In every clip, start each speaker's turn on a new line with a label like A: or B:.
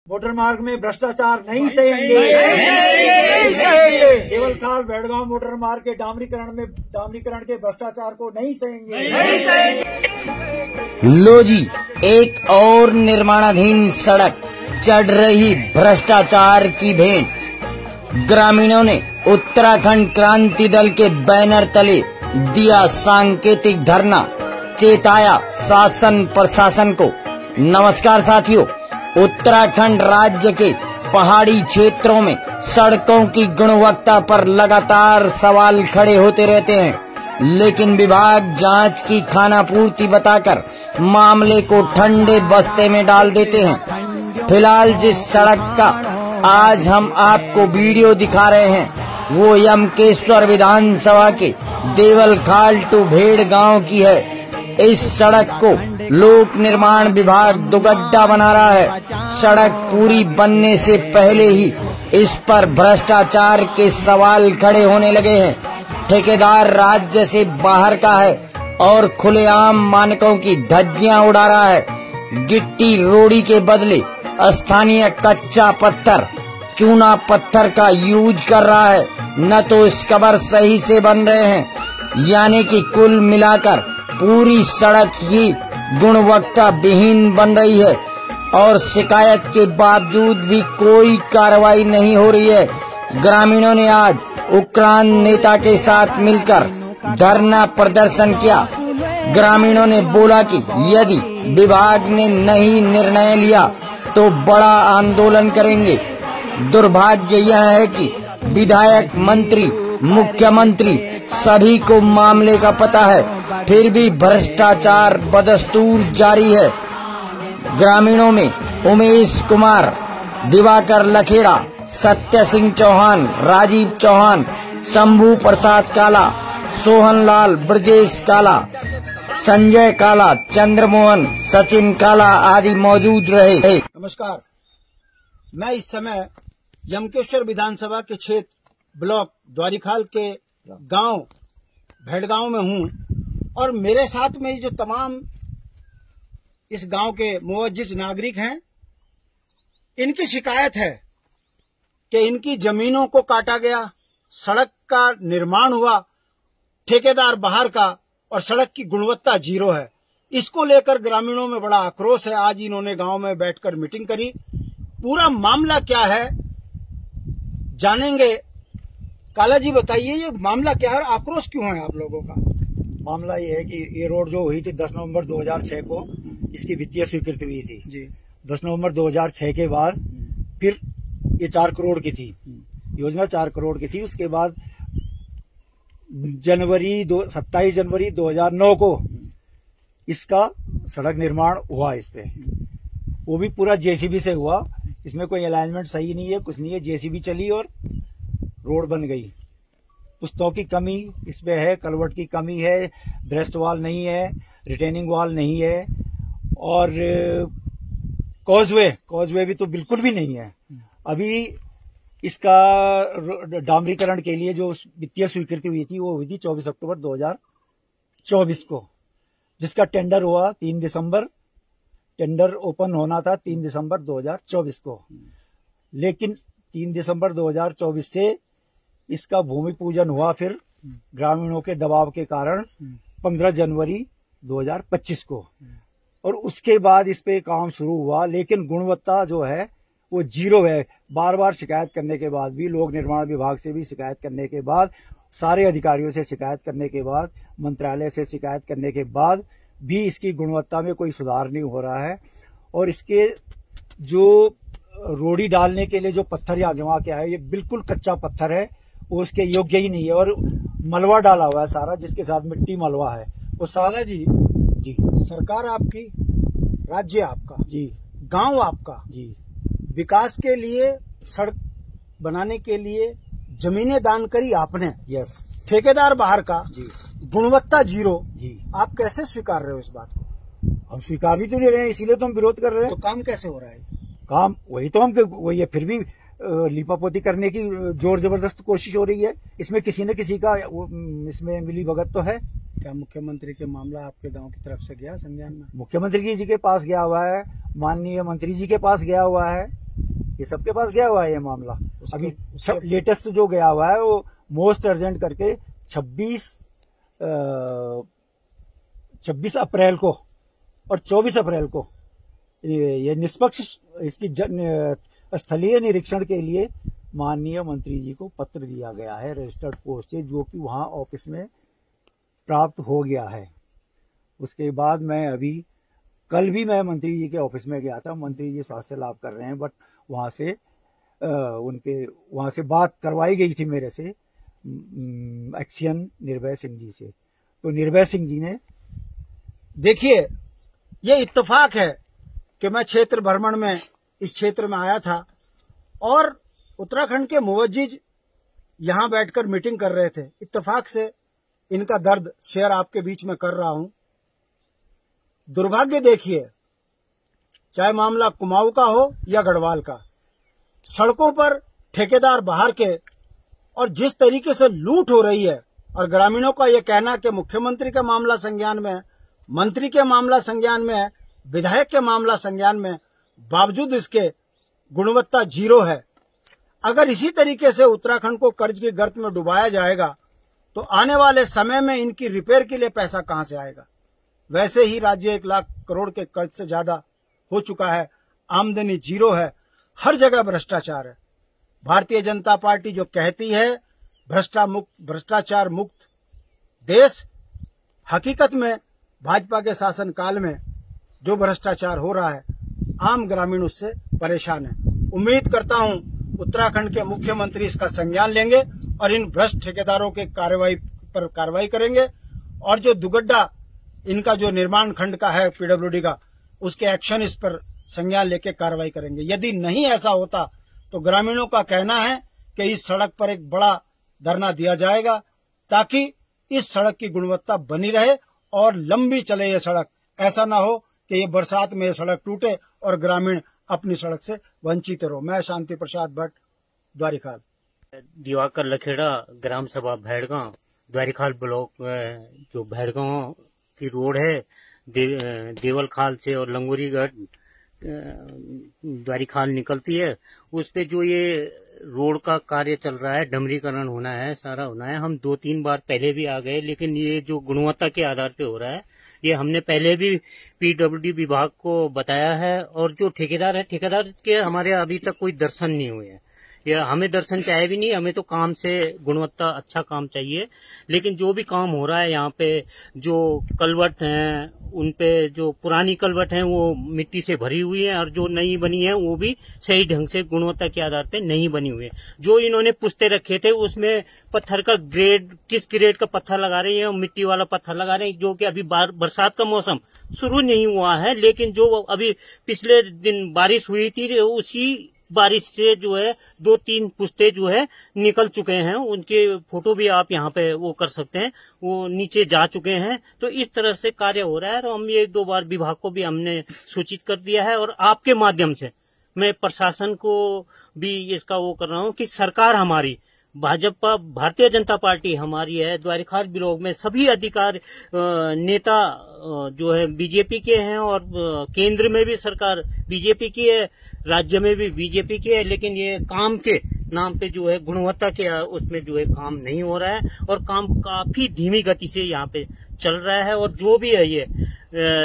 A: Motor मार्ग में भ्रष्टाचार नहीं सहेंगे। देवलखाल भेड़गांव मोटर मार्ग के डामरीकरण के भ्रष्टाचार को नहीं सहेंगे।
B: लो जी, एक और निर्माणाधीन सड़क चढ़ रही भ्रष्टाचार की भेंट। ग्रामीणों ने उत्तराखंड क्रांति दल के बैनर तले दिया सांकेतिक धरना, चेताया शासन प्रशासन को। नमस्कार साथियों, उत्तराखंड राज्य के पहाड़ी क्षेत्रों में सड़कों की गुणवत्ता पर लगातार सवाल खड़े होते रहते हैं, लेकिन विभाग जांच की खानापूर्ति बताकर मामले को ठंडे बस्ते में डाल देते हैं। फिलहाल जिस सड़क का आज हम आपको वीडियो दिखा रहे हैं वो यमकेश्वर विधानसभा के देवलखाल टू भेड़गांव की है। इस सड़क को लोक निर्माण विभाग दुगड्डा बना रहा है। सड़क पूरी बनने से पहले ही इस पर भ्रष्टाचार के सवाल खड़े होने लगे हैं। ठेकेदार राज्य से बाहर का है और खुलेआम मानकों की धज्जियां उड़ा रहा है। गिट्टी रोड़ी के बदले स्थानीय कच्चा पत्थर, चूना पत्थर का यूज कर रहा है, न तो स्कबर सही से बन रहे हैं। यानी कि कुल मिलाकर पूरी सड़क ही गुणवत्ता विहीन बन रही है और शिकायत के बावजूद भी कोई कार्रवाई नहीं हो रही है। ग्रामीणों ने आज उक्रांद नेता के साथ मिलकर धरना प्रदर्शन किया। ग्रामीणों ने बोला कि यदि विभाग ने नहीं निर्णय लिया तो बड़ा आंदोलन करेंगे। दुर्भाग्य यह है कि विधायक, मंत्री, मुख्यमंत्री सभी को मामले का पता है, फिर भी भ्रष्टाचार बदस्तूर जारी है। ग्रामीणों में उमेश कुमार, दिवाकर लखेड़ा, सत्य सिंह चौहान, राजीव चौहान, शंभू प्रसाद काला, सोहन लाल, ब्रजेश काला, संजय काला, चंद्रमोहन, सचिन काला आदि मौजूद रहे।
A: नमस्कार, मैं इस समय यमकेश्वर विधानसभा के क्षेत्र ब्लॉक द्वारीखाल के गांव भेड़गांव में हूं और मेरे साथ में जो तमाम इस गांव के मुअज्जिज नागरिक हैं, इनकी शिकायत है कि इनकी जमीनों को काटा गया, सड़क का निर्माण हुआ ठेकेदार बाहर का और सड़क की गुणवत्ता जीरो है। इसको लेकर ग्रामीणों में बड़ा आक्रोश है। आज इन्होंने गांव में बैठकर मीटिंग करी। पूरा मामला क्या है जानेंगे। काला जी बताइए, ये मामला क्या है, आक्रोश क्यों है आप लोगों का?
C: मामला ये है कि ये रोड जो हुई थी 10 नवंबर 2006 को, इसकी वित्तीय स्वीकृति हुई थी
A: जी।
C: 10 नवंबर 2006 के बाद फिर ये 4 करोड़ की थी, योजना 4 करोड़ की थी। उसके बाद 27 जनवरी 2009 को इसका सड़क निर्माण हुआ। इस पे वो भी पूरा जेसीबी से हुआ। इसमें कोई अलाइनमेंट सही नहीं है, कुछ नहीं है, जेसीबी चली और रोड बन गई। पुस्तकों की कमी इसमें है, कलवर्ट की कमी है, ब्रेस्ट वॉल नहीं है, रिटेनिंग वॉल नहीं है और कॉजवे भी तो बिल्कुल भी नहीं है। अभी इसका डामरीकरण के लिए जो वित्तीय स्वीकृति हुई थी वो हुई थी 24 अक्टूबर 2024 को, जिसका टेंडर हुआ 3 दिसंबर। टेंडर ओपन होना था 3 दिसंबर 2024 को, लेकिन 3 दिसंबर 2024 से इसका भूमि पूजन हुआ फिर ग्रामीणों के दबाव के कारण 15 जनवरी 2025 को, और उसके बाद इस पे काम शुरू हुआ। लेकिन गुणवत्ता जो है वो जीरो है। बार बार शिकायत करने के बाद भी, लोक निर्माण विभाग से भी शिकायत करने के बाद, सारे अधिकारियों से शिकायत करने के बाद, मंत्रालय से शिकायत करने के बाद भी इसकी गुणवत्ता में कोई सुधार नहीं हो रहा है। और इसके जो रोड़ी डालने के लिए जो पत्थर यहाँ जमा किया है, ये बिल्कुल कच्चा पत्थर है, वो उसके योग्य ही नहीं है और मलबा डाला हुआ है सारा, जिसके साथ मिट्टी मलबा है वो सारा। जी,
A: सरकार आपकी, राज्य आपका
C: जी,
A: गांव आपका
C: जी,
A: विकास के लिए, सड़क बनाने के लिए जमीनें दान करी आपने।
C: यस।
A: ठेकेदार बाहर का
C: जी,
A: गुणवत्ता जीरो।
C: जी,
A: आप कैसे स्वीकार रहे हो इस बात को?
C: हम स्वीकार भी तो नहीं रहे हैं, इसीलिए तो हम विरोध कर रहे हैं।
A: तो काम कैसे हो रहा है?
C: काम वही तो हम वही है, फिर भी लिपापोती करने की जोर जबरदस्त कोशिश हो रही है। इसमें किसी न किसी का इसमें मिली भगत तो है।
A: क्या मुख्यमंत्री के मामला आपके गांव की तरफ से गया संज्ञान में?
C: मुख्यमंत्री जी के पास गया हुआ है, माननीय मंत्री जी के पास गया हुआ है, ये सबके पास गया हुआ है ये मामला। अभी लेटेस्ट जो गया हुआ है वो मोस्ट अर्जेंट करके 26 अप्रैल को और 24 अप्रैल को ये निष्पक्ष इसकी स्थलीय निरीक्षण के लिए माननीय मंत्री जी को पत्र दिया गया है रजिस्टर्ड पोस्ट से, जो कि वहां ऑफिस में प्राप्त हो गया है। उसके बाद मैं अभी कल भी मैं मंत्री जी के ऑफिस में गया था। मंत्री जी स्वास्थ्य लाभ कर रहे हैं, बट वहां से बात करवाई गई थी मेरे से एक्सियन निर्भय सिंह जी से। तो निर्भय सिंह जी ने,
A: देखिए ये इत्तेफाक है कि मैं क्षेत्र भ्रमण में इस क्षेत्र में आया था और उत्तराखंड के मुवज्जिज यहां बैठकर मीटिंग कर रहे थे। इत्तेफाक से इनका दर्द शेयर आपके बीच में कर रहा हूं। दुर्भाग्य देखिए, चाहे मामला कुमाऊं का हो या गढ़वाल का, सड़कों पर ठेकेदार बाहर के और जिस तरीके से लूट हो रही है, और ग्रामीणों का यह कहना कि मुख्यमंत्री का मामला संज्ञान में है, मंत्री के मामला संज्ञान में है, विधायक के मामला संज्ञान में, बावजूद इसके गुणवत्ता जीरो है। अगर इसी तरीके से उत्तराखंड को कर्ज की गर्त में डुबाया जाएगा तो आने वाले समय में इनकी रिपेयर के लिए पैसा कहां से आएगा। वैसे ही राज्य 1 लाख करोड़ के कर्ज से ज्यादा हो चुका है, आमदनी जीरो है, हर जगह भ्रष्टाचार है। भारतीय जनता पार्टी जो कहती है भ्रष्टाचार मुक्त देश, हकीकत में भाजपा के शासनकाल में जो भ्रष्टाचार हो रहा है, आम ग्रामीण उससे परेशान है। उम्मीद करता हूं उत्तराखंड के मुख्यमंत्री इसका संज्ञान लेंगे और इन भ्रष्ट ठेकेदारों के कार्रवाई करेंगे, और जो दुगड्डा इनका जो निर्माण खंड का है पीडब्ल्यूडी का, उसके एक्शन इस पर संज्ञान लेके कार्रवाई करेंगे। यदि नहीं ऐसा होता तो ग्रामीणों का कहना है कि इस सड़क पर एक बड़ा धरना दिया जाएगा ताकि इस सड़क की गुणवत्ता बनी रहे और लंबी चले ये सड़क। ऐसा ना हो कि ये बरसात में ये सड़क टूटे और ग्रामीण अपनी सड़क से वंचित रहो। मैं शांति प्रसाद भट्ट, द्वारिखाल।
D: दिवाकर लखेड़ा, ग्राम सभा भैड़गांव, द्वारिखाल ब्लॉक में जो भैड़गांव की रोड है देवलखाल से और लंगोरीगढ़ द्वारिखाल निकलती है, उस पे जो ये रोड का कार्य चल रहा है, डमरीकरण होना है, सारा होना है। हम 2-3 बार पहले भी आ गए, लेकिन ये जो गुणवत्ता के आधार पे हो रहा है, ये हमने पहले भी पीडब्ल्यूडी विभाग को बताया है। और जो ठेकेदार है, ठेकेदार के हमारे अभी तक कोई दर्शन नहीं हुए हैं। या हमें दर्शन चाहिए भी नहीं, हमें तो काम से गुणवत्ता अच्छा काम चाहिए। लेकिन जो भी काम हो रहा है यहाँ पे, जो कलवट हैं उन पे, जो पुरानी कलवट हैं वो मिट्टी से भरी हुई है और जो नई बनी है वो भी सही ढंग से गुणवत्ता के आधार पे नहीं बनी हुई है। जो इन्होंने पुश्ते रखे थे उसमें पत्थर का ग्रेड, किस ग्रेड का पत्थर लगा रहे हैं, मिट्टी वाला पत्थर लगा रहे हैं, जो कि अभी बरसात का मौसम शुरू नहीं हुआ है। लेकिन जो अभी पिछले दिन बारिश हुई थी, उसी बारिश से जो है 2-3 पुश्ते जो है निकल चुके हैं। उनके फोटो भी आप यहाँ पे वो कर सकते हैं, वो नीचे जा चुके हैं। तो इस तरह से कार्य हो रहा है। और हम 1-2 बार विभाग को भी हमने सूचित कर दिया है। और आपके माध्यम से मैं प्रशासन को भी इसका वो कर रहा हूँ कि सरकार हमारी भाजपा, भारतीय जनता पार्टी हमारी है। द्वारिखाल ब्लॉक में सभी अधिकार नेता जो है बीजेपी के हैं और केंद्र में भी सरकार बीजेपी की है, राज्य में भी बीजेपी की है। लेकिन ये काम के नाम पे जो है गुणवत्ता के उसमें जो है काम नहीं हो रहा है और काम काफी धीमी गति से यहाँ पे चल रहा है। और जो भी है ये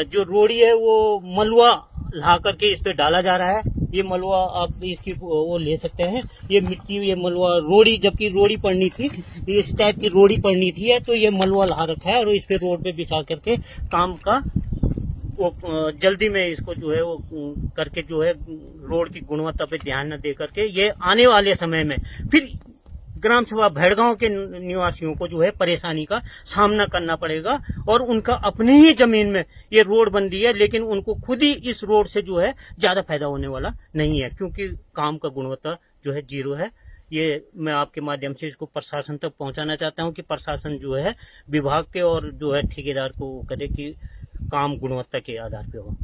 D: जो रोड़ी है वो मलुआ ला करके इस पे डाला जा रहा है। ये मलुआ आप इसकी वो ले सकते हैं, ये मिट्टी, ये मलुआ रोड़ी, जबकि रोड़ी पड़नी थी, इस टाइप की रोड़ी पड़नी थी, तो ये मलुआ ला रखा है और इस पे रोड पे बिछा करके काम का वो जल्दी में इसको जो है वो करके जो है रोड की गुणवत्ता पे ध्यान न दे करके ये आने वाले समय में फिर ग्राम सभा भैड़गांव के निवासियों को जो है परेशानी का सामना करना पड़ेगा। और उनका अपने ही जमीन में ये रोड बन रही है, लेकिन उनको खुद ही इस रोड से जो है ज्यादा फायदा होने वाला नहीं है, क्योंकि काम का गुणवत्ता जो है जीरो है। ये मैं आपके माध्यम से इसको प्रशासन तक पहुंचाना चाहता हूं कि प्रशासन जो है विभाग के और जो है ठेकेदार को करे कि काम गुणवत्ता के आधार पे हो।